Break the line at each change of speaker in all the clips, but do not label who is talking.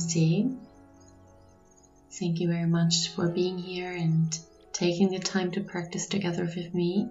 Namaste. Thank you very much for being here and taking the time to practice together with me.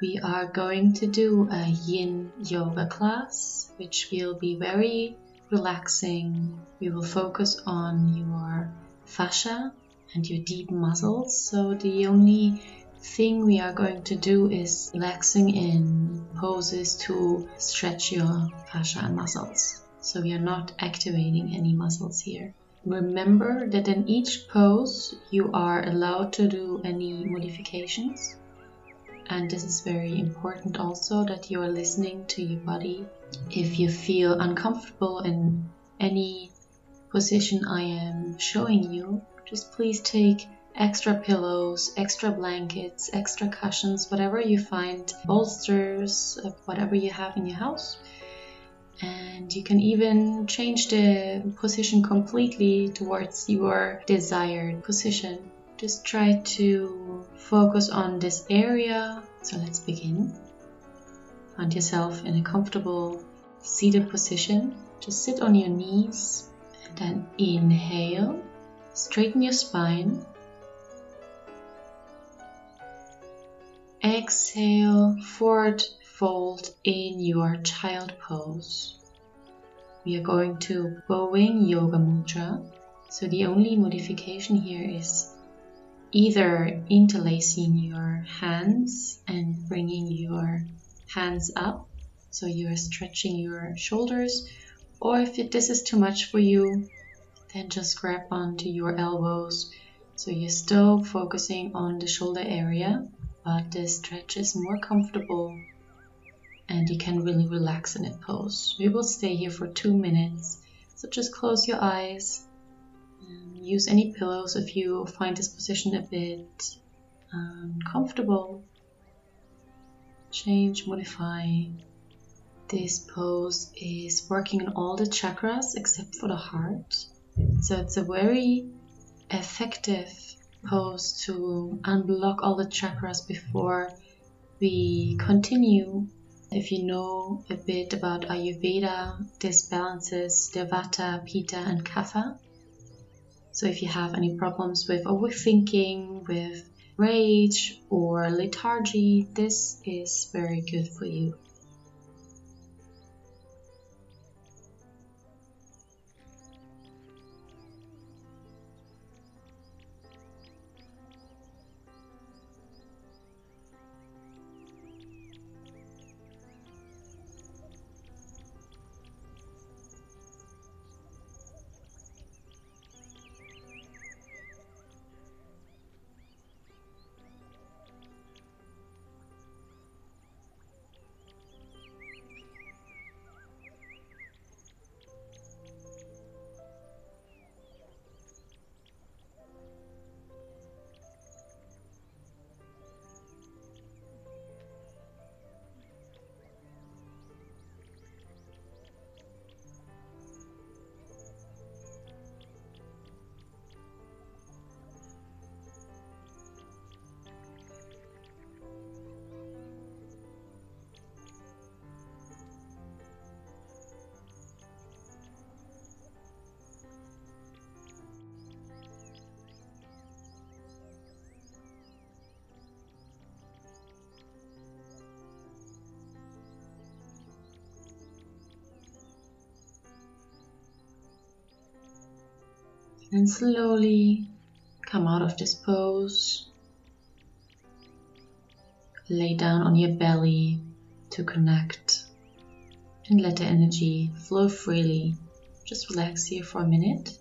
We are going to do a Yin Yoga class, which will be very relaxing. We will focus on your fascia and your deep muscles. So the only thing we are going to do is relaxing in poses to stretch your fascia and muscles. So we are not activating any muscles here. Remember that in each pose you are allowed to do any modifications. And this is very important also, that you are listening to your body. If you feel uncomfortable in any position I am showing you, just please take extra pillows, extra blankets, extra cushions, whatever you find, bolsters, whatever you have in your house. And you can even change the position completely towards your desired position. Just try to focus on this area. So let's begin. Find yourself in a comfortable seated position. Just sit on your knees and then inhale. Straighten your spine. Exhale, forward fold in your child pose. We are going to bowing yoga mudra. So the only modification here is either interlacing your hands and bringing your hands up, so you are stretching your shoulders, or if this is too much for you, then just grab onto your elbows, so you're still focusing on the shoulder area, but the stretch is more comfortable and you can really relax in that pose. We will stay here for 2 minutes, so just close your eyes. Use any pillows if you find this position a bit uncomfortable. Change, modify. This pose is working on all the chakras except for the heart. So it's a very effective pose to unblock all the chakras before we continue. If you know a bit about Ayurveda, this balances the Vata, Pitta and Kapha. So if you have any problems with overthinking, with rage or lethargy, this is very good for you. And slowly come out of this pose. Lay down on your belly to connect and let the energy flow freely. Just relax here for a minute.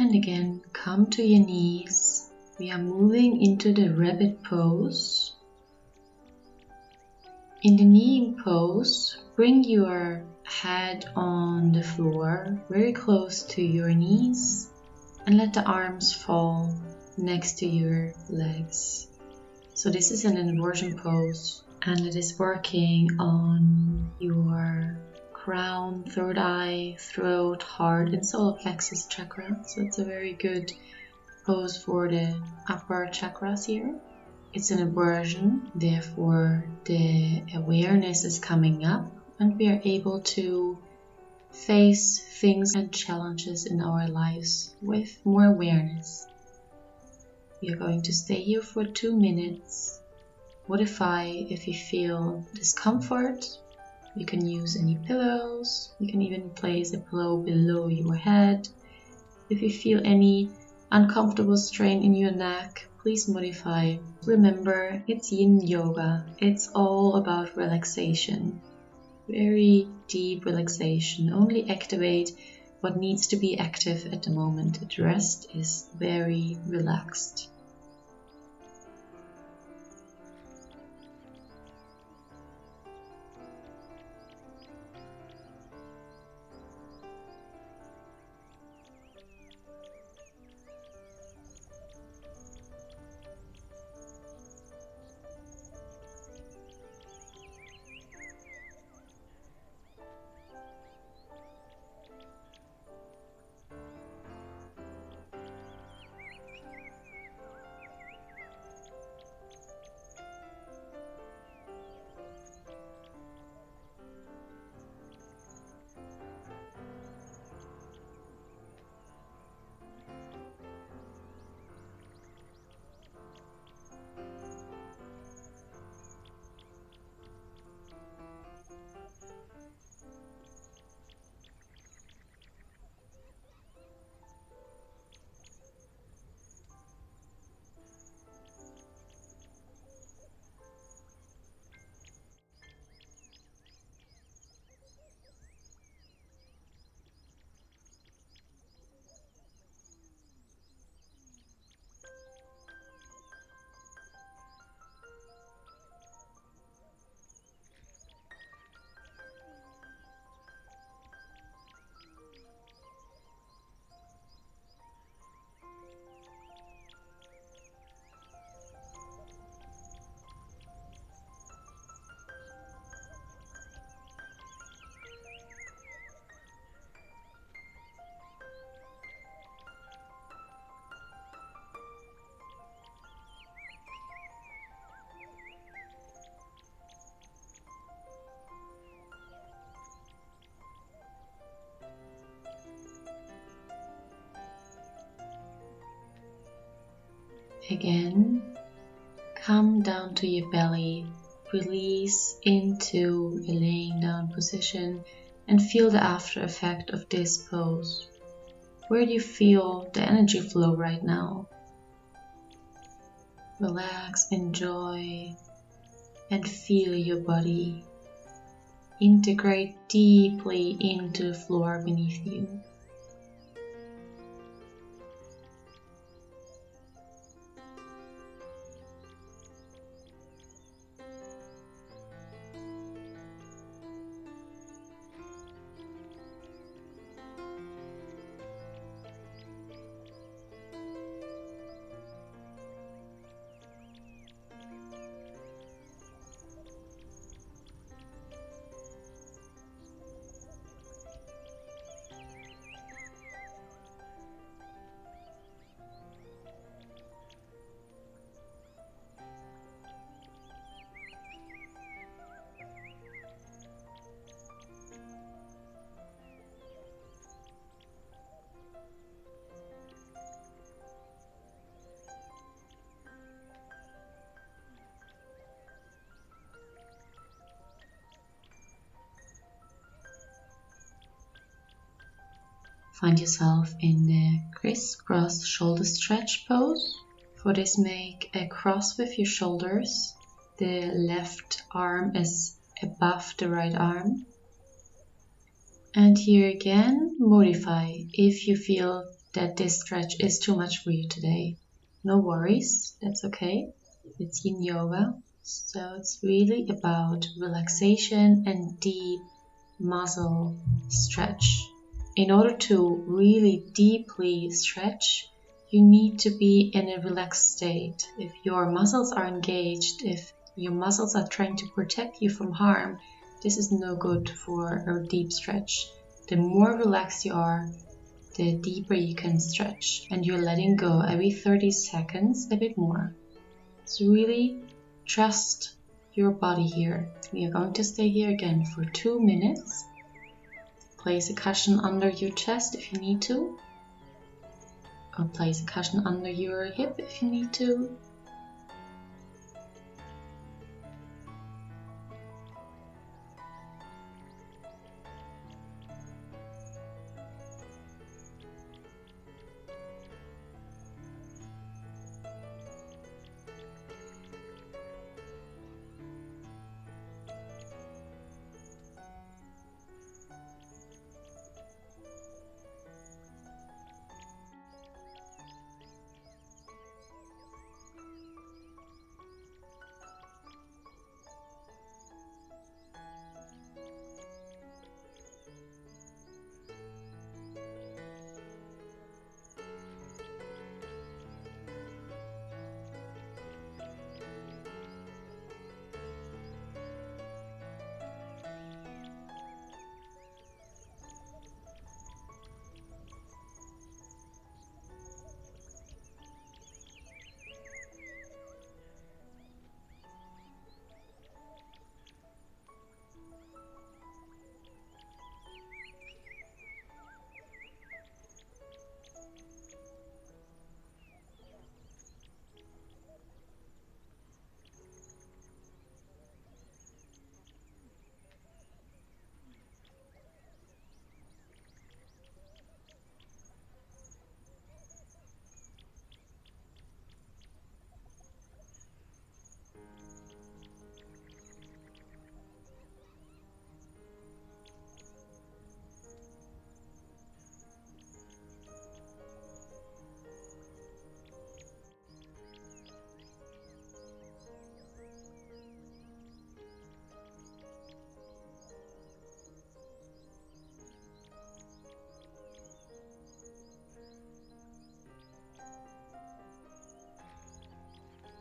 And again, come to your knees. We are moving into the rabbit pose. In the kneeling pose, bring your head on the floor, very close to your knees, and let the arms fall next to your legs. So this is an inversion pose, and it is working on your crown, third eye, throat, heart, and solar plexus chakra. So it's a very good pose for the upper chakras here. It's an inversion, therefore the awareness is coming up and we are able to face things and challenges in our lives with more awareness. We are going to stay here for 2 minutes. Modify if you feel discomfort. You can use any pillows. You can even place a pillow below your head. If you feel any uncomfortable strain in your neck, please modify. Remember, it's Yin Yoga. It's all about relaxation. Very deep relaxation. Only activate what needs to be active at the moment. The rest is very relaxed. Again, come down to your belly, release into a laying down position and feel the after effect of this pose. Where do you feel the energy flow right now? Relax, enjoy, and feel your body. Integrate deeply into the floor beneath you. Find yourself in the crisscross shoulder stretch pose. For this, make a cross with your shoulders. The left arm is above the right arm. And here again, modify. If you feel that this stretch is too much for you today, no worries, that's okay. It's Yin Yoga, so it's really about relaxation and deep muscle stretch. In order to really deeply stretch, you need to be in a relaxed state. If your muscles are engaged, if your muscles are trying to protect you from harm, this is no good for a deep stretch. The more relaxed you are, the deeper you can stretch, and you're letting go every 30 seconds, a bit more. So really trust your body here. We are going to stay here again for 2 minutes. Place a cushion under your chest if you need to, or place a cushion under your hip if you need to.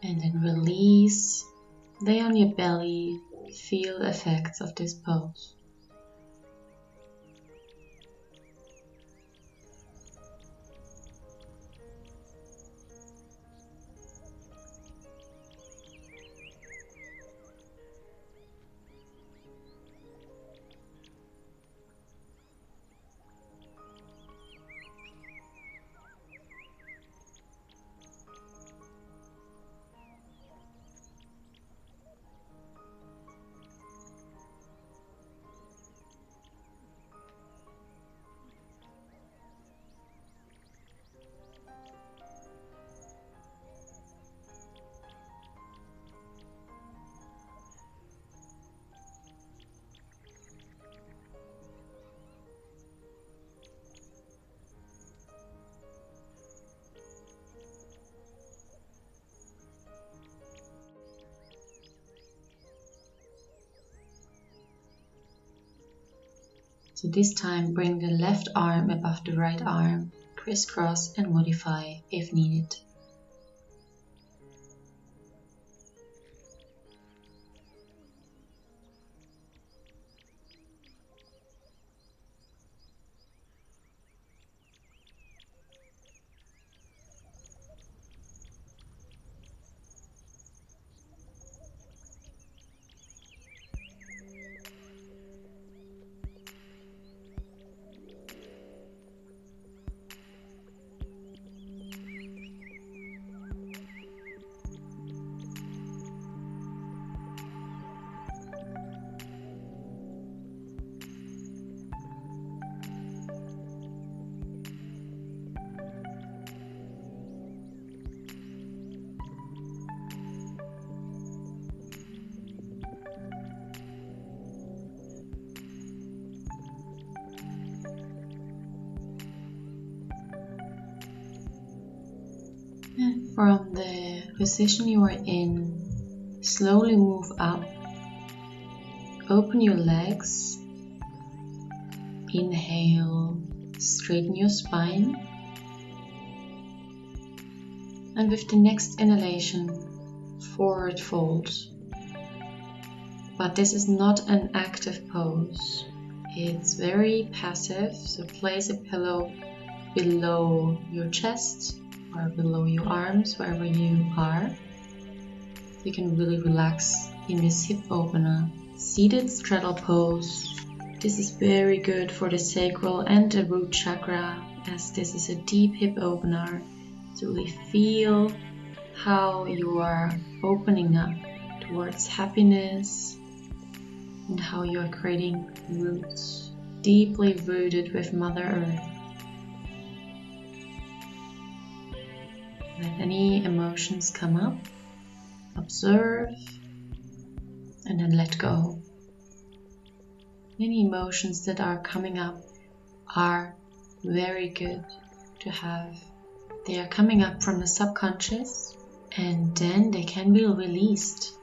And then release, lay on your belly, feel the effects of this pose. So this time bring the left arm above the right arm, crisscross and modify if needed. And from the position you are in, slowly move up. Open your legs. Inhale, straighten your spine. And with the next inhalation, forward fold. But this is not an active pose. It's very passive, so place a pillow below your chest or below your arms, wherever you are. You can really relax in this hip opener. Seated straddle pose. This is very good for the sacral and the root chakra, as this is a deep hip opener. So really feel how you are opening up towards happiness and how you are creating roots deeply rooted with Mother Earth. Let any emotions come up, observe, and then let go. Any emotions that are coming up are very good to have. They are coming up from the subconscious and then they can be released.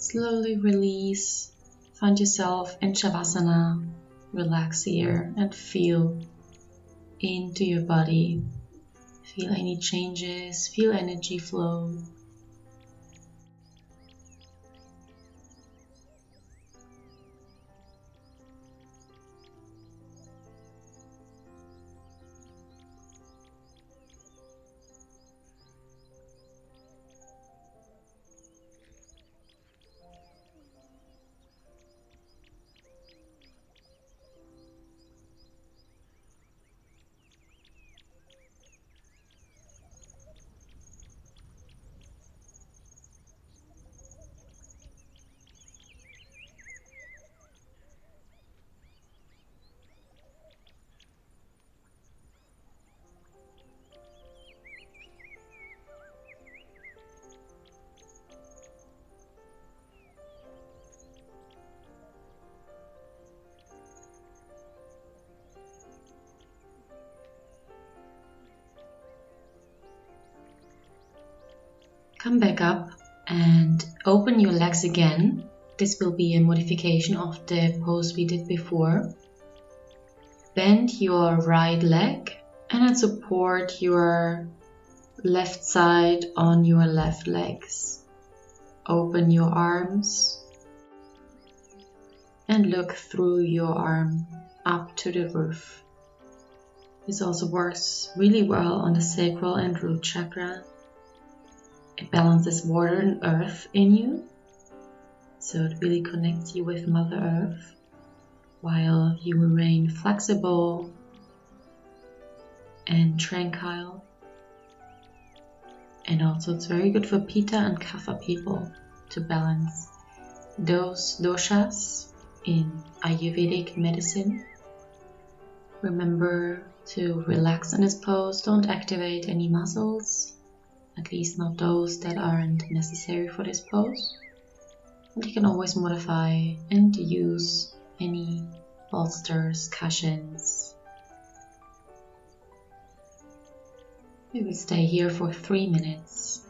Slowly release. Find yourself in Shavasana. Relax here and feel into your body. Feel any changes, feel energy flow. Come back up and open your legs again. This will be a modification of the pose we did before. Bend your right leg and then support your left side on your left legs. Open your arms and look through your arm up to the roof. This also works really well on the sacral and root chakra. It balances water and earth in you, so it really connects you with Mother Earth, while you remain flexible and tranquil. And also it's very good for Pitta and Kapha people to balance those doshas in Ayurvedic medicine. Remember to relax in this pose, don't activate any muscles. At least not those that aren't necessary for this pose. And you can always modify and use any bolsters, cushions. We will stay here for 3 minutes.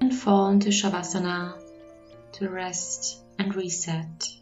and fall into Shavasana to rest and reset.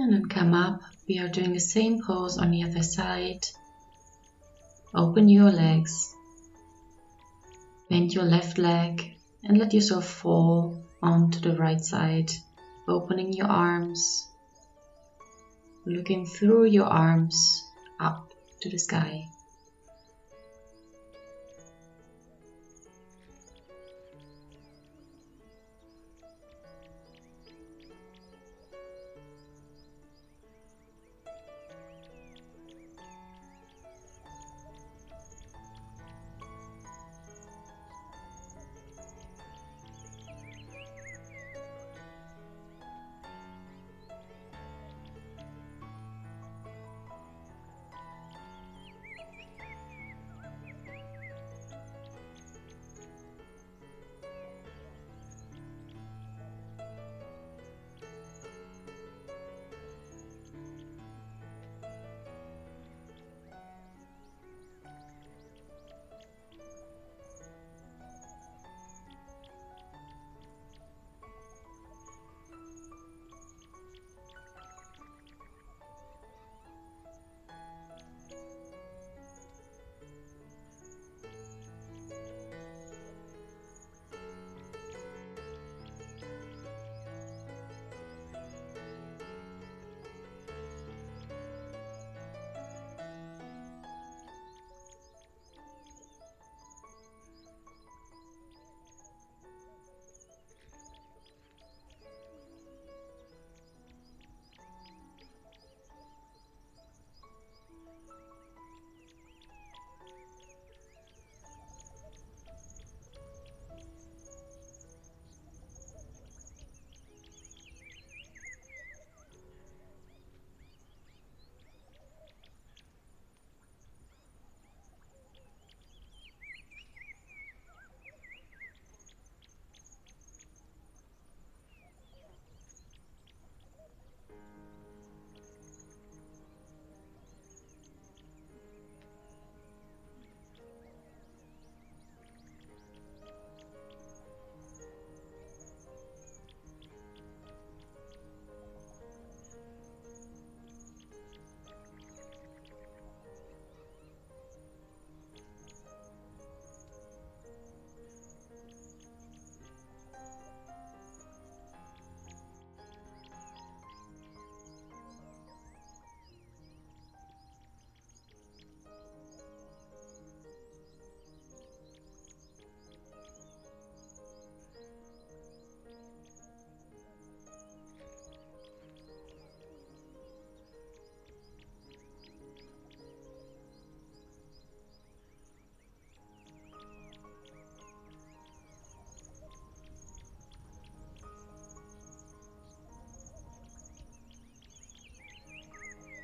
And then come up. We are doing the same pose on the other side. Open your legs. Bend your left leg and let yourself fall onto the right side. Opening your arms. Looking through your arms up to the sky.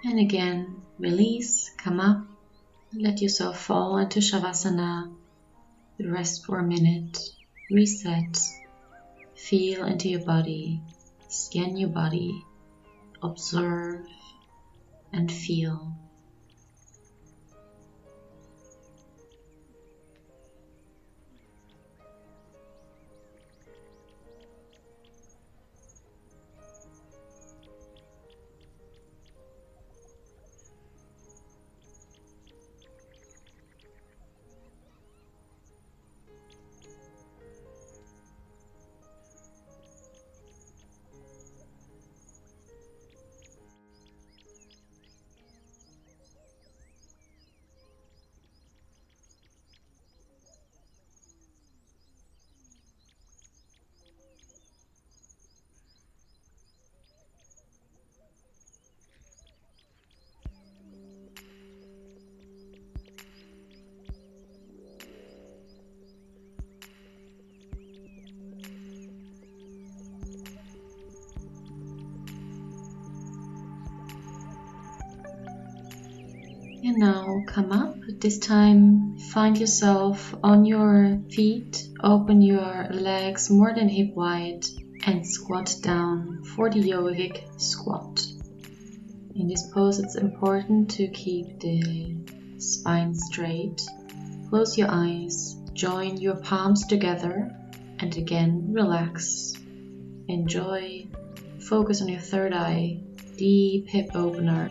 And again, release, come up, let yourself fall into Shavasana. Rest for a minute, reset, feel into your body, scan your body, observe and feel. can now come up. This time find yourself on your feet, open your legs more than hip wide and squat down for the yogic squat. In this pose it's important to keep the spine straight. Close your eyes, join your palms together and again relax. Enjoy, focus on your third eye, deep hip opener.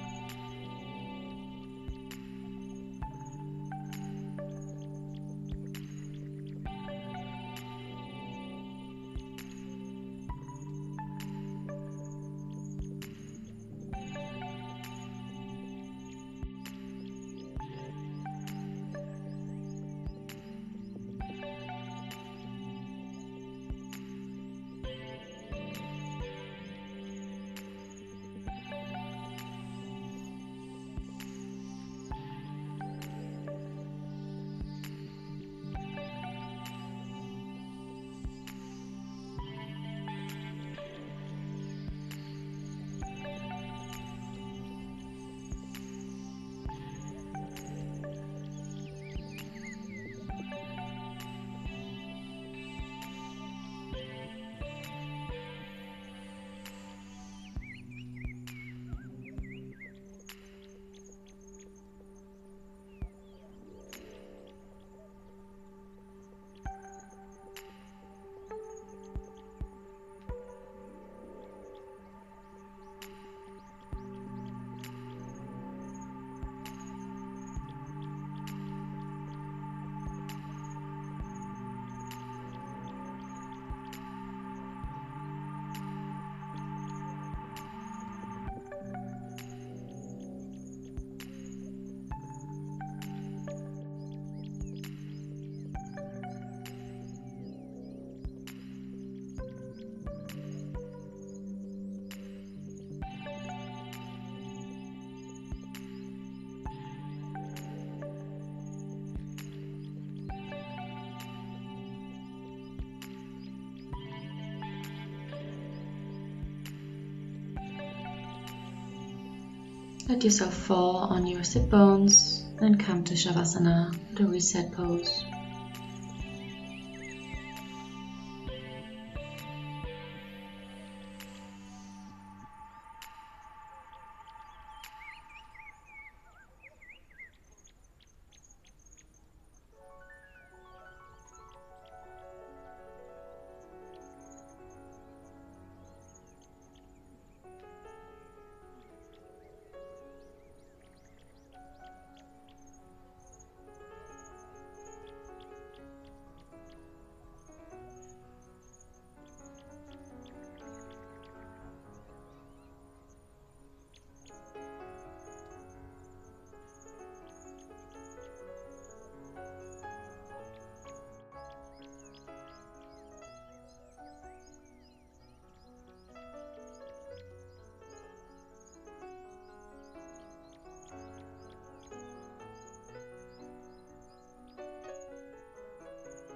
Let yourself fall on your sit bones and come to Shavasana, the reset pose.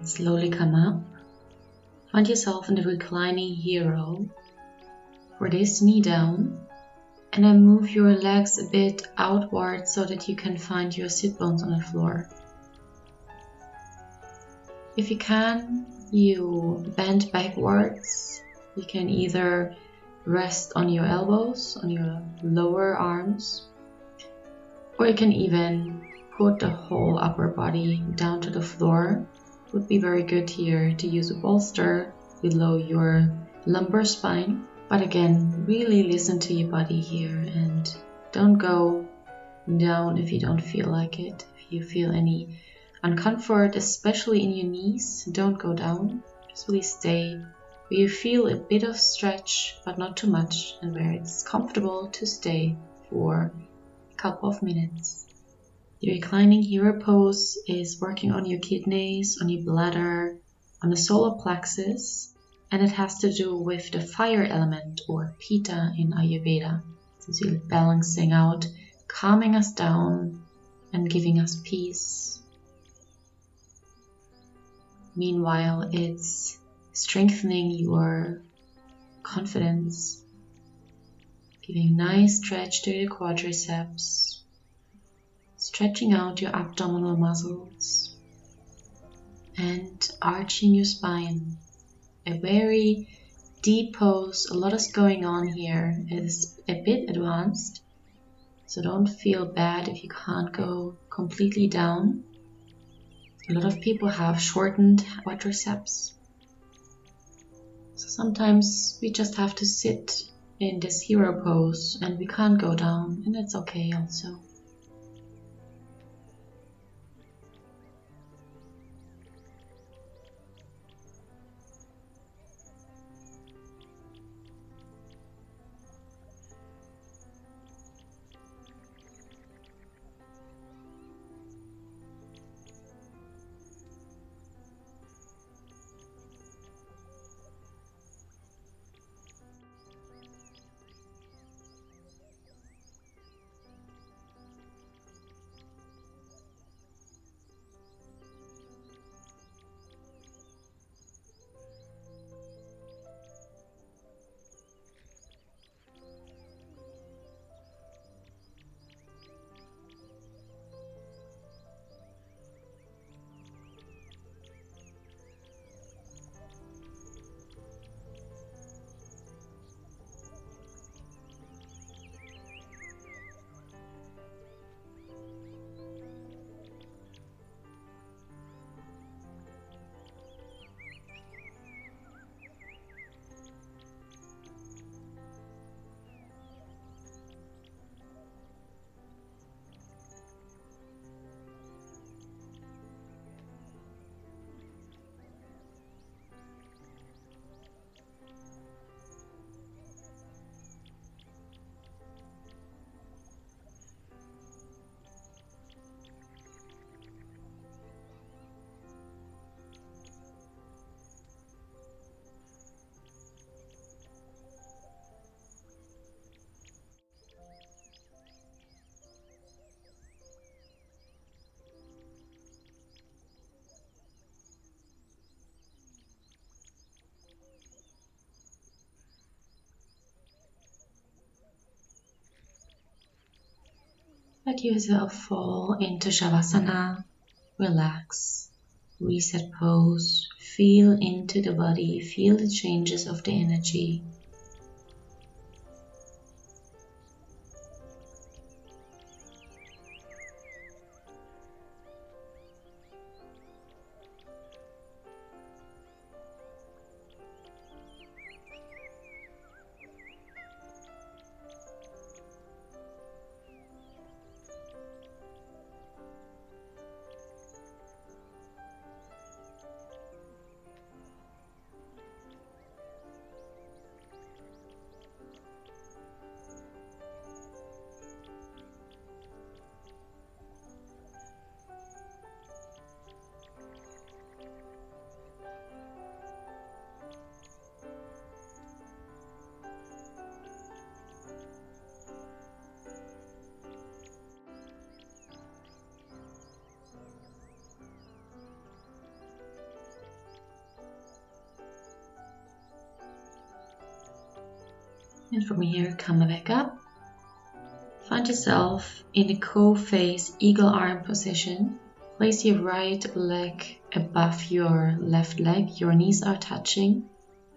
Slowly come up. Find yourself in the reclining hero. For this, knee down. And then move your legs a bit outward so that you can find your sit bones on the floor. If you can, you bend backwards. You can either rest on your elbows, on your lower arms, or you can even put the whole upper body down to the floor. It would be very good here to use a bolster below your lumbar spine. But again, really listen to your body here and don't go down if you don't feel like it. If you feel any uncomfort, especially in your knees, don't go down. Just really stay where you feel a bit of stretch, but not too much, and where it's comfortable to stay for a couple of minutes. The reclining hero pose is working on your kidneys, on your bladder, on the solar plexus, and it has to do with the fire element, or Pitta in Ayurveda. It's really balancing out, calming us down and giving us peace. Meanwhile, it's strengthening your confidence, giving nice stretch to your quadriceps, stretching out your abdominal muscles and arching your spine. A very deep pose. A lot is going on here. It is a bit advanced, so don't feel bad if you can't go completely down. A lot of people have shortened quadriceps, so sometimes we just have to sit in this hero pose and we can't go down, and it's okay also. Let yourself fall into Shavasana, relax, reset pose, feel into the body, feel the changes of the energy. And from here, come back up. Find yourself in the co-face eagle arm position. Place your right leg above your left leg. Your knees are touching.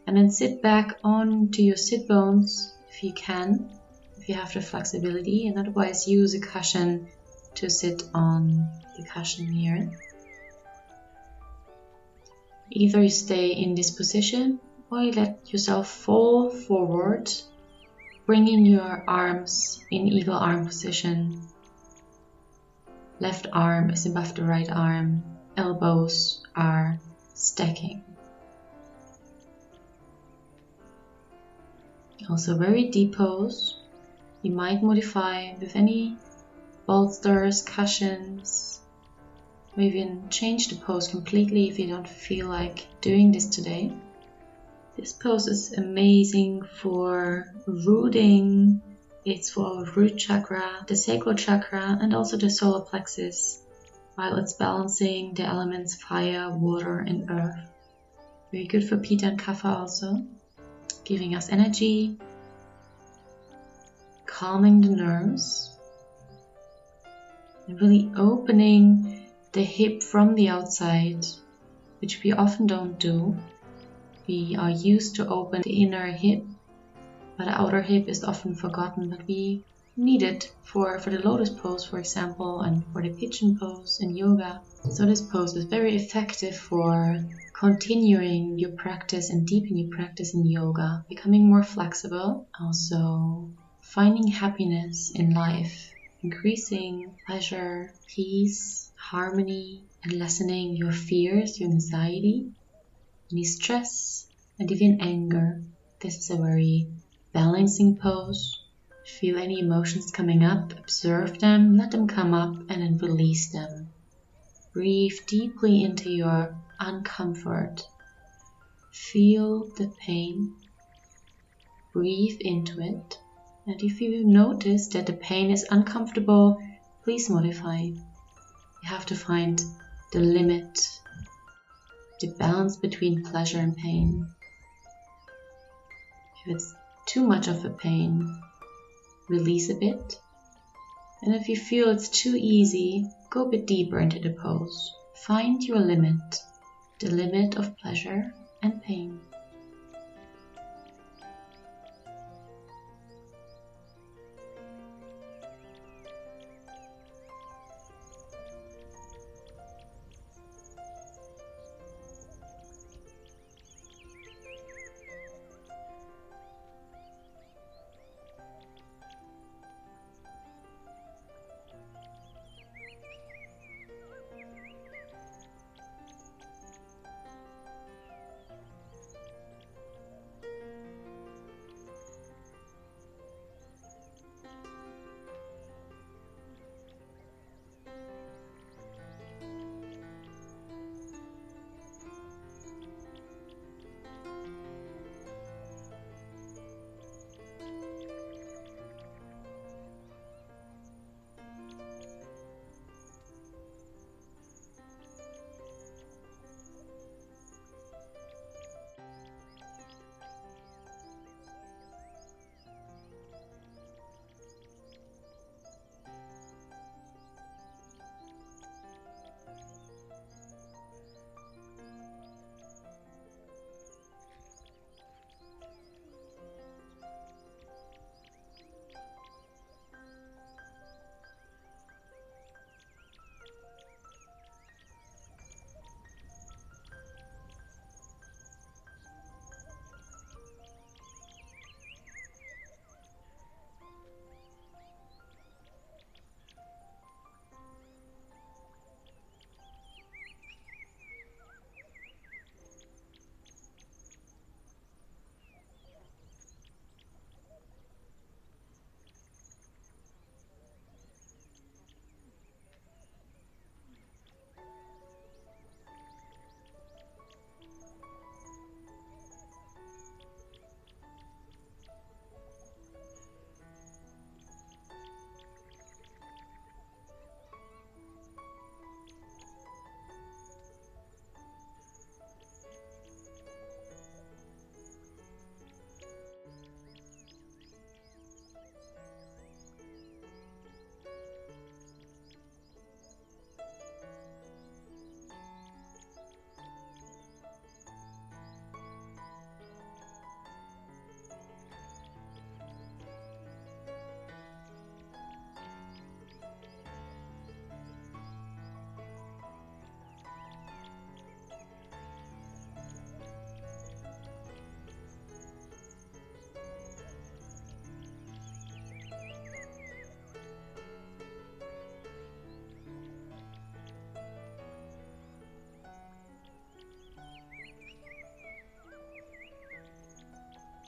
And then sit back onto your sit bones if you can, if you have the flexibility. And otherwise use a cushion to sit on the cushion here. Either you stay in this position or you let yourself fall forward, bringing your arms in eagle arm position. Left arm is above the right arm, elbows are stacking. Also very deep pose. You might modify with any bolsters, cushions, or even change the pose completely if you don't feel like doing this today. This pose is amazing for rooting. It's for our root chakra, the sacral chakra, and also the solar plexus, while it's balancing the elements fire, water, and earth. Very good for Pitta and Kapha also, giving us energy, calming the nerves, and really opening the hip from the outside, which we often don't do. We are used to open the inner hip, but the outer hip is often forgotten, but we need it for the lotus pose, for example, and for the pigeon pose in yoga. So this pose is very effective for continuing your practice and deepening your practice in yoga, becoming more flexible, also finding happiness in life, increasing pleasure, peace, harmony, and lessening your fears, your anxiety, any stress, and even anger. This is a very balancing pose. Feel any emotions coming up, observe them, let them come up, and then release them. Breathe deeply into your uncomfort. Feel the pain. Breathe into it. And if you notice that the pain is uncomfortable, please modify. You have to find the limit, the balance between pleasure and pain. If it's too much of a pain, release a bit. And if you feel it's too easy, go a bit deeper into the pose. Find your limit, the limit of pleasure and pain.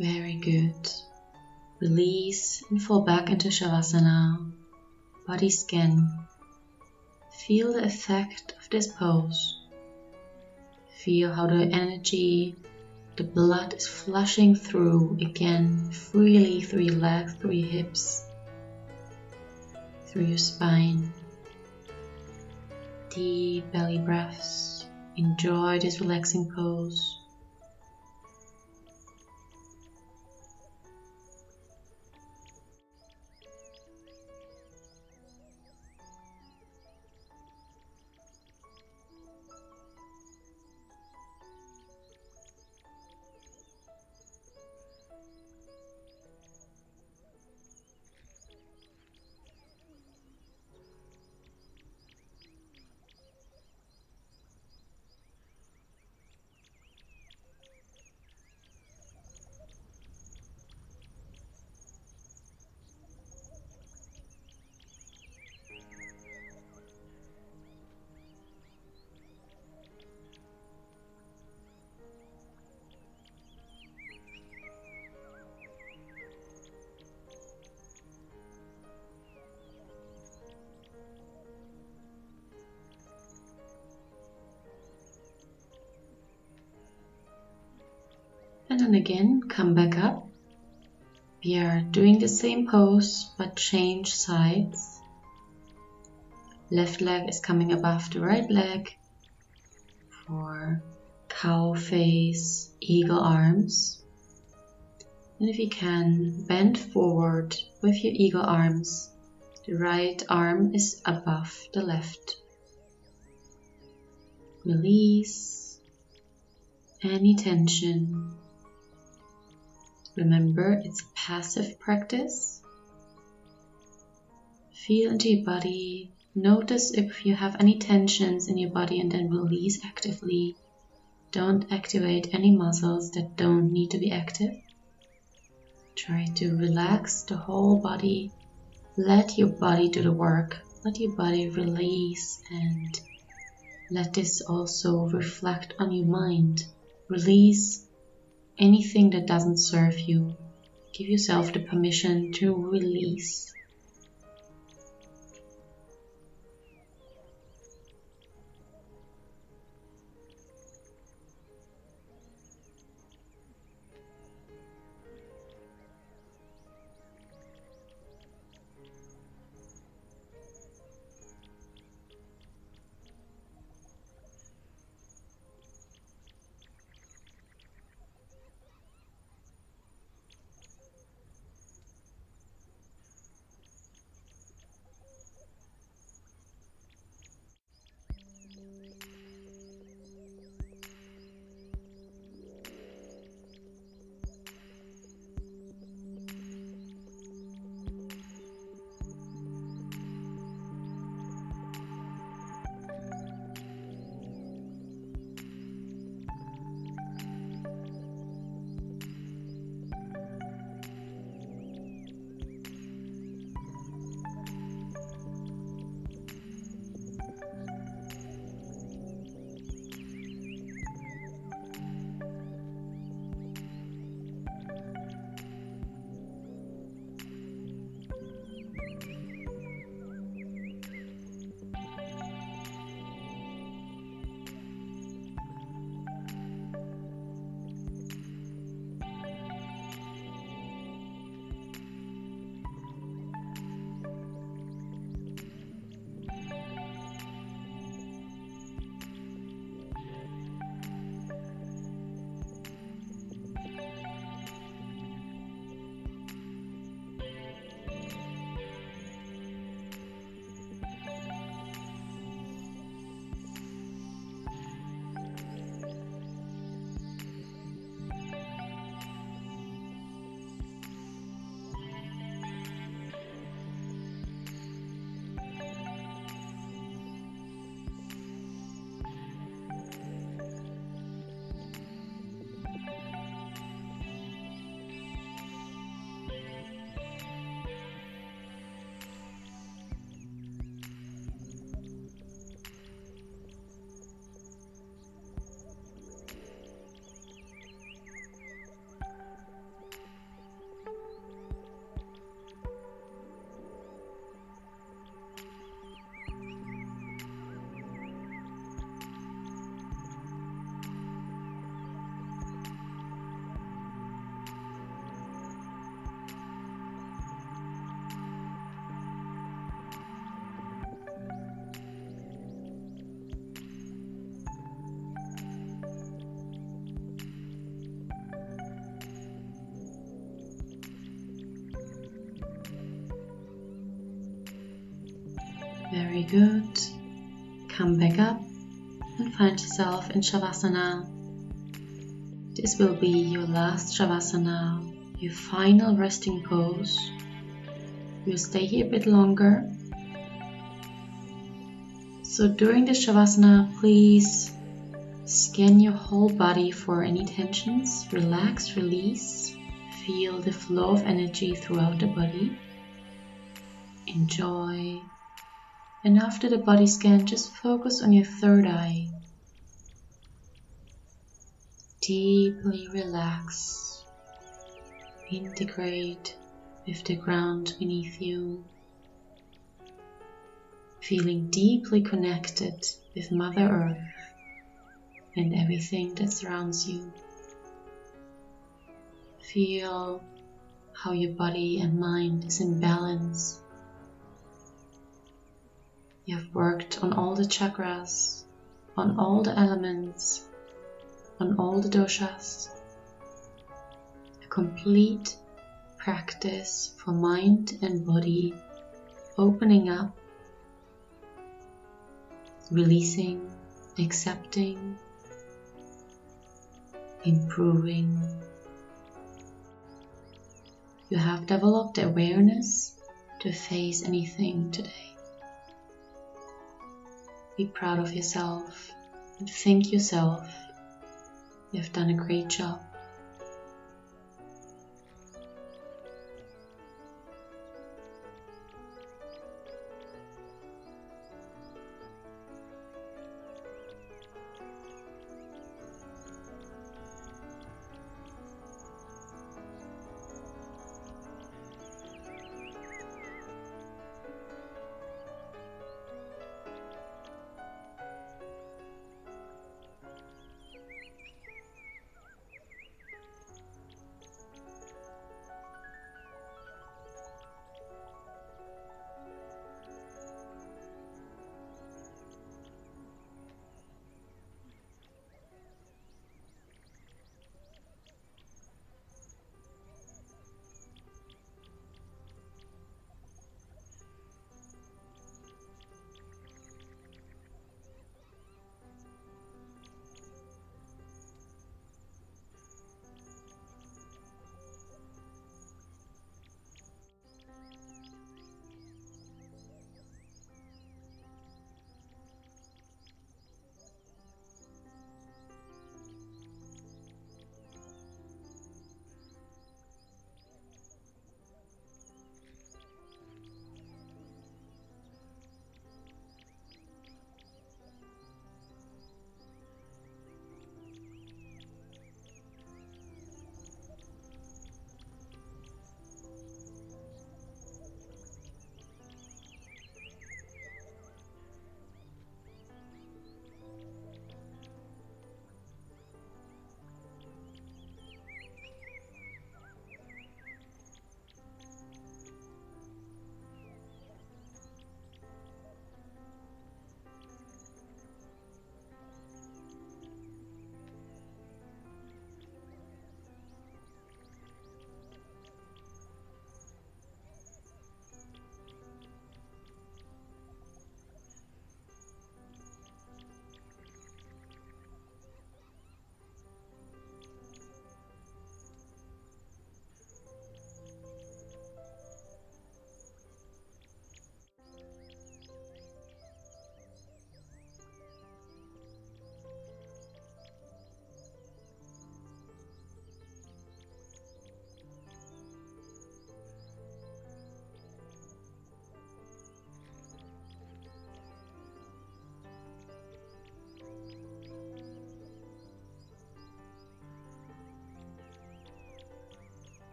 Very good. Release and fall back into Shavasana. Body scan. Feel the effect of this pose. Feel how the energy, the blood is flushing through again, freely through your legs, through your hips, through your spine. Deep belly breaths. Enjoy this relaxing pose. And then again, come back up. We are doing the same pose, but change sides. Left leg is coming above the right leg for cow face, eagle arms. And if you can, bend forward with your eagle arms. The right arm is above the left. Release any tension. Remember, it's a passive practice. Feel into your body. Notice if you have any tensions in your body and then release actively. Don't activate any muscles that don't need to be active. Try to relax the whole body. Let your body do the work. Let your body release, and let this also reflect on your mind. Release anything that doesn't serve you. Give yourself the permission to release. Very good. Come back up and find yourself in Shavasana. This will be your last Shavasana, your final resting pose. You'll stay here a bit longer. So during the Shavasana, please scan your whole body for any tensions. Relax, release. Feel the flow of energy throughout the body. Enjoy. And after the body scan, just focus on your third eye. Deeply relax. Integrate with the ground beneath you. Feeling deeply connected with Mother Earth and everything that surrounds you. Feel how your body and mind is in balance. You have worked on all the chakras, on all the elements, on all the doshas. A complete practice for mind and body, opening up, releasing, accepting, improving. You have developed the awareness to face anything today. Be proud of yourself and thank yourself. You have done a great job.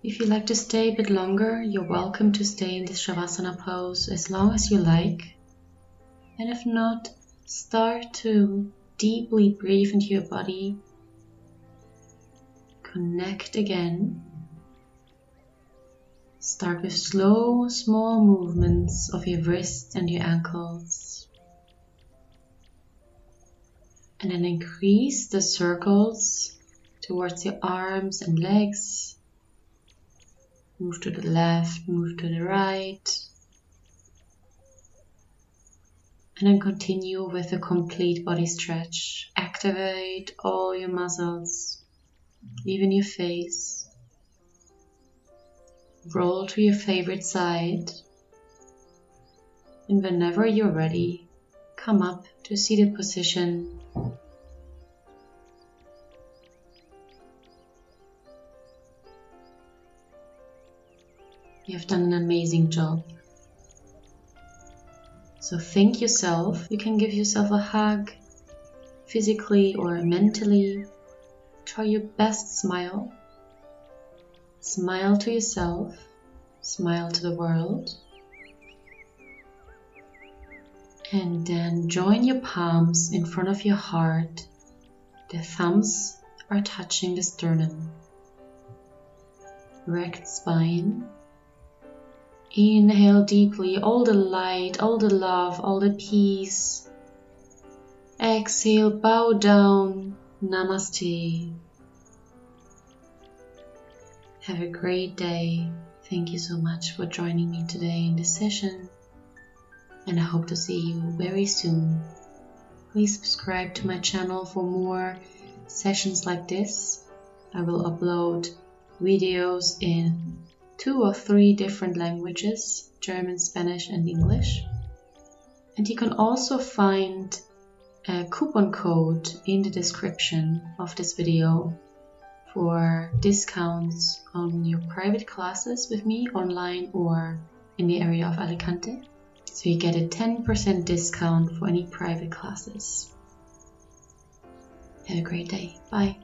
If you'd like to stay a bit longer, you're welcome to stay in this Shavasana pose as long as you like. And if not, start to deeply breathe into your body. Connect again. Start with slow, small movements of your wrists and your ankles. And then increase the circles towards your arms and legs. Move to the left, move to the right. And then continue with a complete body stretch. Activate all your muscles, even your face. Roll to your favorite side. And whenever you're ready, come up to seated position. You have done an amazing job. So thank yourself. You can give yourself a hug, physically or mentally. Try your best smile. Smile to yourself, smile to the world. And then join your palms in front of your heart. The thumbs are touching the sternum. Erect spine. Inhale deeply, all the light, all the love, all the peace. Exhale, bow down. Namaste. Have a great day. Thank you so much for joining me today in this session. And I hope to see you very soon. Please subscribe to my channel for more sessions like this. I will upload videos in 2 or 3 different languages, German, Spanish and English. And you can also find a coupon code in the description of this video for discounts on your private classes with me online or in the area of Alicante. So you get a 10% discount for any private classes. Have a great day. Bye.